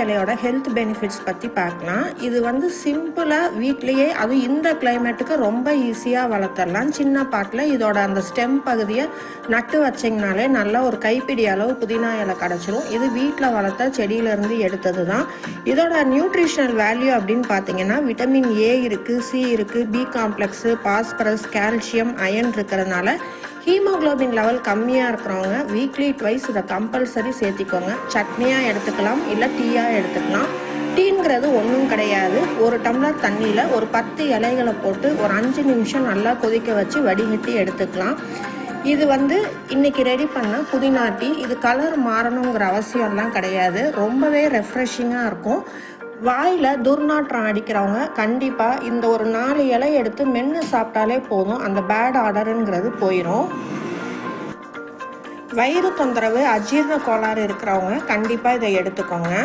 இலையோட health benefits பற்றி பார்க்கலாம். இது வந்து சிம்பிளாக வீட்லேயே, அதுவும் இந்த கிளைமேட்டுக்கு ரொம்ப ஈஸியாக வளர்த்துடலாம். சின்ன பாட்டில் இதோட அந்த ஸ்டெம் பகுதியை நட்டு வச்சிங்கனாலே நல்லா ஒரு கைப்பிடி அளவு புதினா இலை கிடச்சிரும். இது வீட்டில் வளர்த்த செடியிலேருந்து எடுத்தது தான். இதோட நியூட்ரிஷனல் வேல்யூ அப்படின்னு பார்த்தீங்கன்னா விட்டமின் ஏ இருக்குது, சி இருக்குது, B complex, phosphorus, calcium, iron இருக்கிறதுனால ஹீமோக்ளோபின் லெவல் கம்மியாக இருக்கிறவங்க வீக்லி ட்வைஸ் இதை கம்பல்சரி சேர்த்திக்கோங்க. சட்னியாக எடுத்துக்கலாம், இல்லை டீயாக எடுத்துக்கலாம். டீங்கிறது ஒன்றும் கிடையாது. ஒரு டம்ளர் தண்ணியில் ஒரு 10 இலைகளை போட்டு ஒரு 5 நிமிஷம் நல்லா கொதிக்க வச்சு வடிகட்டி எடுத்துக்கலாம். இது வந்து இன்றைக்கி ரெடி பண்ண புதினா டீ. இது கலர் மாறணுங்கிற அவசியம்லாம் கிடையாது. ரொம்பவே ரெஃப்ரெஷிங்காக இருக்கும். வாயில் துர்நாற்றம் அடிக்கிறவங்க கண்டிப்பாக இந்த ஒரு 4 இலை எடுத்து மென்று சாப்பிட்டாலே போதும், அந்த பேட் ஆர்டருங்கிறது போயிடும். வயிறு தொந்தரவு, அஜீரண கோளாறு இருக்கிறவங்க கண்டிப்பாக இதை எடுத்துக்கோங்க.